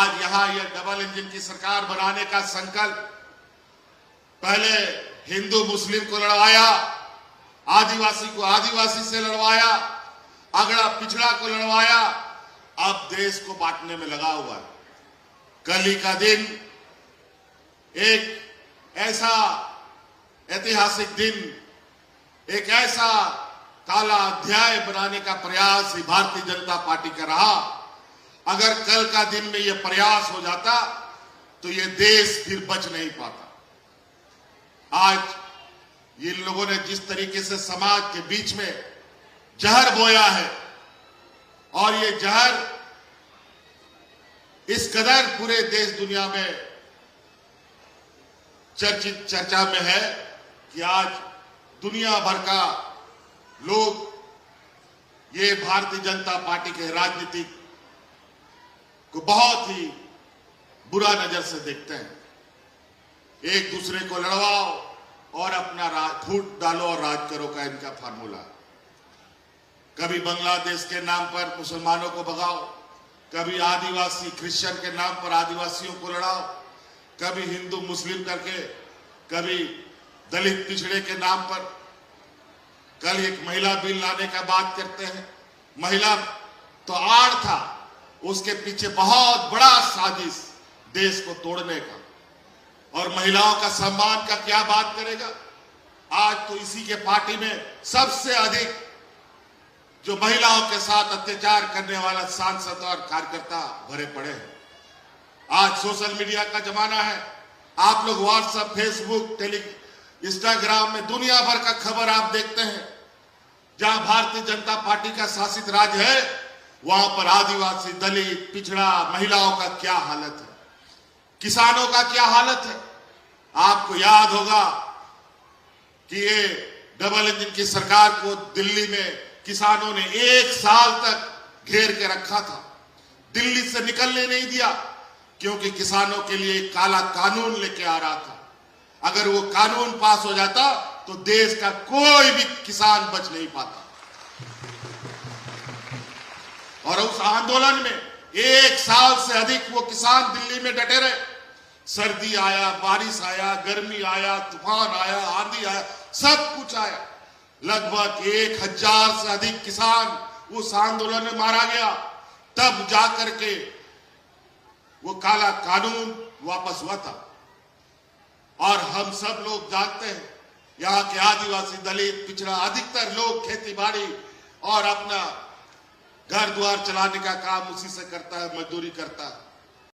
आज यहां यह डबल इंजन की सरकार बनाने का संकल्प, पहले हिंदू मुस्लिम को लड़वाया, आदिवासी को आदिवासी से लड़वाया, अगड़ा पिछड़ा को लड़वाया, अब देश को बांटने में लगा हुआ है। कल ही का दिन एक ऐसा ऐतिहासिक दिन, एक ऐसा काला अध्याय बनाने का प्रयास ही भारतीय जनता पार्टी का रहा। अगर कल का दिन में यह प्रयास हो जाता तो यह देश फिर बच नहीं पाता। आज इन लोगों ने जिस तरीके से समाज के बीच में जहर बोया है, और ये जहर इस कदर पूरे देश दुनिया में चर्चा में है कि आज दुनिया भर का लोग ये भारतीय जनता पार्टी के राजनीति को बहुत ही बुरा नजर से देखते हैं। एक दूसरे को लड़वाओ और अपना फूट डालो और राज करो का इनका फार्मूला। कभी बांग्लादेश के नाम पर मुसलमानों को भगाओ, कभी आदिवासी क्रिश्चियन के नाम पर आदिवासियों को लड़ाओ, कभी हिंदू मुस्लिम करके, कभी दलित पिछड़े के नाम पर। कल एक महिला बिल लाने का बात करते हैं, महिला तो आड़ था, उसके पीछे बहुत बड़ा साजिश देश को तोड़ने का, और महिलाओं का सम्मान का क्या बात करेगा। आज तो इसी के पार्टी में सबसे अधिक जो महिलाओं के साथ अत्याचार करने वाला सांसद और कार्यकर्ता भरे पड़े हैं। आज सोशल मीडिया का जमाना है, आप लोग व्हाट्सएप, फेसबुक, इंस्टाग्राम में दुनिया भर का खबर आप देखते हैं। जहां भारतीय जनता पार्टी का शासित राज्य है, वहां पर आदिवासी, दलित, पिछड़ा, महिलाओं का क्या हालत है, किसानों का क्या हालत है। आपको याद होगा कि ये डबल इंजन की सरकार को दिल्ली में किसानों ने 1 साल तक घेर के रखा था, दिल्ली से निकलने नहीं दिया, क्योंकि किसानों के लिए एक काला कानून लेके आ रहा था। अगर वो कानून पास हो जाता तो देश का कोई भी किसान बच नहीं पाता। और उस आंदोलन में 1 साल से अधिक वो किसान दिल्ली में डटे रहे। सर्दी आया, बारिश आया, गर्मी आया, तूफान आया, आंधी आया, सब कुछ आया। लगभग 1000 से अधिक किसान उस आंदोलन में मारा गया। तब जाकर के वो काला कानून वापस हुआ था। और हम सब लोग जानते हैं, यहाँ के आदिवासी, दलित, पिछड़ा, अधिकतर लोग खेती बाड़ी और अपना घर द्वार चलाने का काम उसी से करता है, मजदूरी करता है।